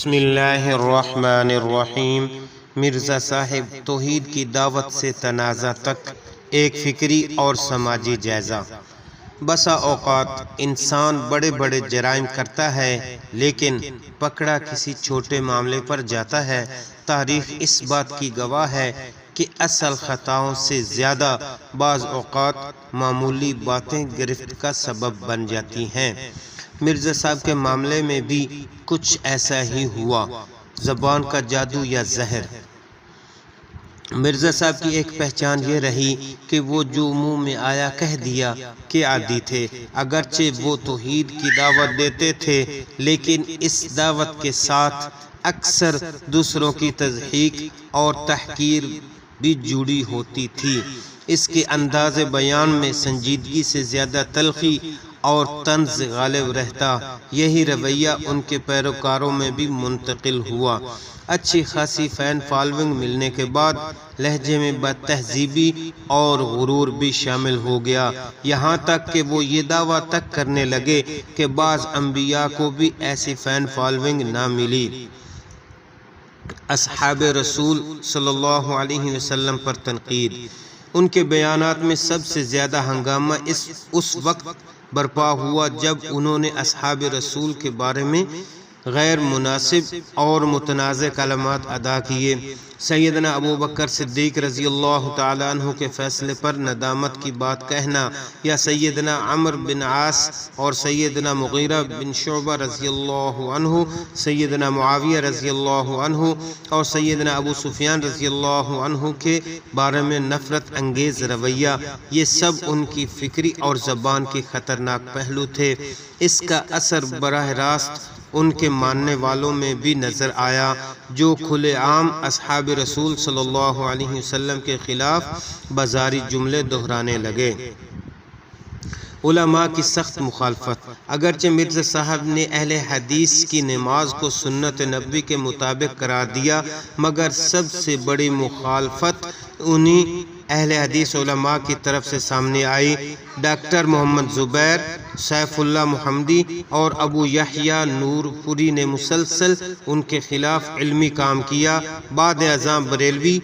بسم اللہ الرحمن الرحیم۔ مرزا صاحب توحید کی دعوت سے تنازع تک، ایک فکری اور سماجی جائزہ۔ بسا اوقات انسان بڑے بڑے جرائم کرتا ہے لیکن پکڑا کسی چھوٹے معاملے پر جاتا ہے۔ تاریخ اس بات کی گواہ ہے کہ اصل خطاؤں سے زیادہ بعض اوقات معمولی باتیں گرفت کا سبب بن جاتی ہیں۔ مرزا صاحب کے معاملے میں بھی کچھ ایسا ہی ہوا۔ زبان کا جادو یا زہر۔ مرزا صاحب کی ایک پہچان یہ رہی کہ وہ جو منہ میں آیا کہہ دیا کے عادی تھے۔ اگرچہ وہ توحید کی دعوت دیتے تھے لیکن اس دعوت کے ساتھ اکثر دوسروں کی تضحیک اور تحقیر بھی جڑی ہوتی تھی۔ اس کے انداز بیان میں سنجیدگی سے زیادہ تلخی اور طنز غالب رہتا۔ یہی رویہ ان کے پیروکاروں میں بھی منتقل ہوا۔ اچھی خاصی فین فالوئنگ ملنے کے بعد لہجے میں بد تہذیبی اور غرور بھی شامل ہو گیا، یہاں تک کہ وہ یہ دعویٰ تک کرنے لگے کہ بعض انبیاء کو بھی ایسی فین فالوئنگ نہ ملی۔ اصحاب رسول صلی اللہ علیہ وسلم پر تنقید۔ ان کے بیانات میں سب سے زیادہ ہنگامہ اس وقت برپا ہوا جب انہوں نے اصحاب رسول کے بارے میں غیر مناسب اور متنازع کلمات ادا کیے۔ سیدنا ابو بکر صدیق رضی اللہ تعالیٰ عنہ کے فیصلے پر ندامت کی بات کہنا، یا سیدنا عمرو بن عاص اور سیدنا مغیرہ بن شعبہ رضی اللہ عنہ، سیدنا معاویہ رضی اللہ عنہ اور سیدنا ابو سفیان رضی اللہ عنہ کے بارے میں نفرت انگیز رویہ، یہ سب ان کی فکری اور زبان کے خطرناک پہلو تھے۔ اس کا اثر براہ راست ان کے ماننے والوں میں بھی نظر آیا، جو کھلے عام اصحاب رسول صلی اللہ علیہ وسلم کے خلاف بازاری جملے دہرانے لگے۔ علماء کی سخت مخالفت۔ اگرچہ مرزا صاحب نے اہل حدیث کی نماز کو سنت نبوی کے مطابق قرار دیا، مگر سب سے بڑی مخالفت انہی اہل حدیث علماء کی طرف سے سامنے آئی۔ ڈاکٹر محمد زبیر، سیف اللہ محمدی اور ابو یحییٰ نور پوری نے مسلسل ان کے خلاف علمی کام کیا۔ بعد ازاں بریلوی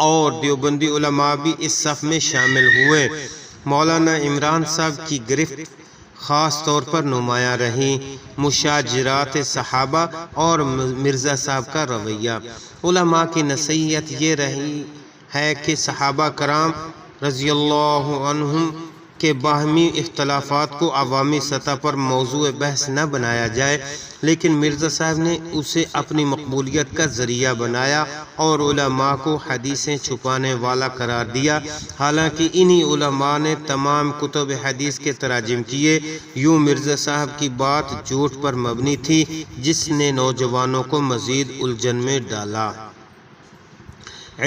اور دیوبندی علماء بھی اس صف میں شامل ہوئے۔ مولانا عمران صاحب کی گرفت خاص طور پر نمایاں رہی۔ مشاجرات صحابہ اور مرزا صاحب کا رویہ۔ علماء کی نصیحت یہ رہی ہے کہ صحابہ کرام رضی اللہ عنہم کے باہمی اختلافات کو عوامی سطح پر موضوع بحث نہ بنایا جائے، لیکن مرزا صاحب نے اسے اپنی مقبولیت کا ذریعہ بنایا اور علماء کو حدیثیں چھپانے والا قرار دیا۔ حالانکہ انہی علماء نے تمام کتب حدیث کے تراجم کیے۔ یوں مرزا صاحب کی بات جھوٹ پر مبنی تھی، جس نے نوجوانوں کو مزید الجھن میں ڈالا۔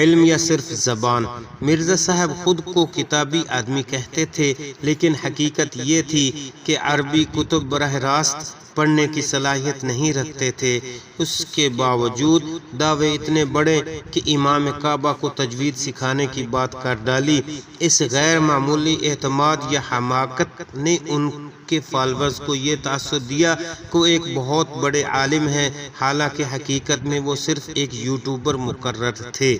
علم یا صرف زبان۔ مرزا صاحب خود کو کتابی آدمی کہتے تھے، لیکن حقیقت یہ تھی کہ عربی کتب براہ راست پڑھنے کی صلاحیت نہیں رکھتے تھے۔ اس کے باوجود دعوے اتنے بڑے کہ امام کعبہ کو تجوید سکھانے کی بات کر ڈالی۔ اس غیر معمولی اعتماد یا حماقت نے ان کے فالورز کو یہ تاثر دیا کہ وہ ایک بہت بڑے عالم ہیں، حالانکہ حقیقت میں وہ صرف ایک یوٹیوبر مقرر تھے۔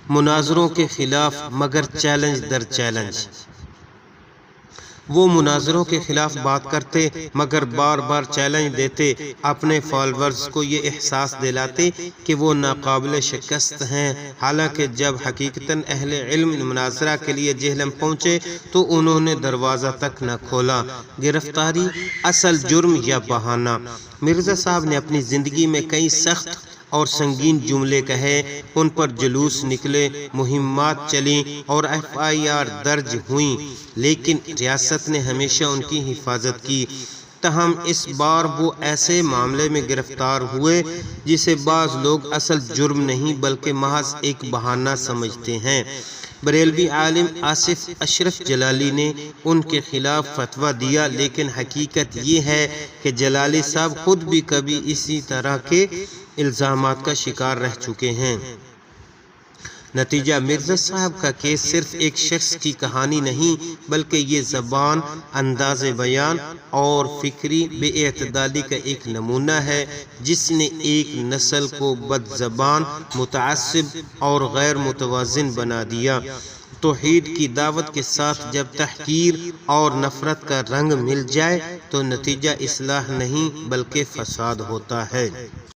مناظروں کے خلاف مگر چیلنج در چیلنج۔ وہ مناظروں کے خلاف بات کرتے مگر بار بار چیلنج دیتے، اپنے فالورز کو یہ احساس دلاتے کہ وہ ناقابل شکست ہیں۔ حالانکہ جب حقیقتاً اہل علم مناظرہ کے لیے جہلم پہنچے تو انہوں نے دروازہ تک نہ کھولا۔ گرفتاری اصل جرم یا بہانہ۔ مرزا صاحب نے اپنی زندگی میں کئی سخت اور سنگین جملے کہے، ان پر جلوس نکلے، مہمات چلیں اور FIR درج ہوئیں، لیکن ریاست نے ہمیشہ ان کی حفاظت کی۔ تاہم اس بار وہ ایسے معاملے میں گرفتار ہوئے جسے بعض لوگ اصل جرم نہیں بلکہ محض ایک بہانہ سمجھتے ہیں۔ بریلوی عالم آصف اشرف جلالی نے ان کے خلاف فتویٰ دیا، لیکن حقیقت یہ ہے کہ جلالی صاحب خود بھی کبھی اسی طرح کے الزامات کا شکار رہ چکے ہیں۔ نتیجہ مرزا صاحب کا کیس صرف ایک شخص کی کہانی نہیں بلکہ یہ زبان، انداز بیان اور فکری بے اعتدالی کا ایک نمونہ ہے جس نے ایک نسل کو بد زبان، متعصب اور غیر متوازن بنا دیا۔ توحید کی دعوت کے ساتھ جب تحقیر اور نفرت کا رنگ مل جائے تو نتیجہ اصلاح نہیں بلکہ فساد ہوتا ہے۔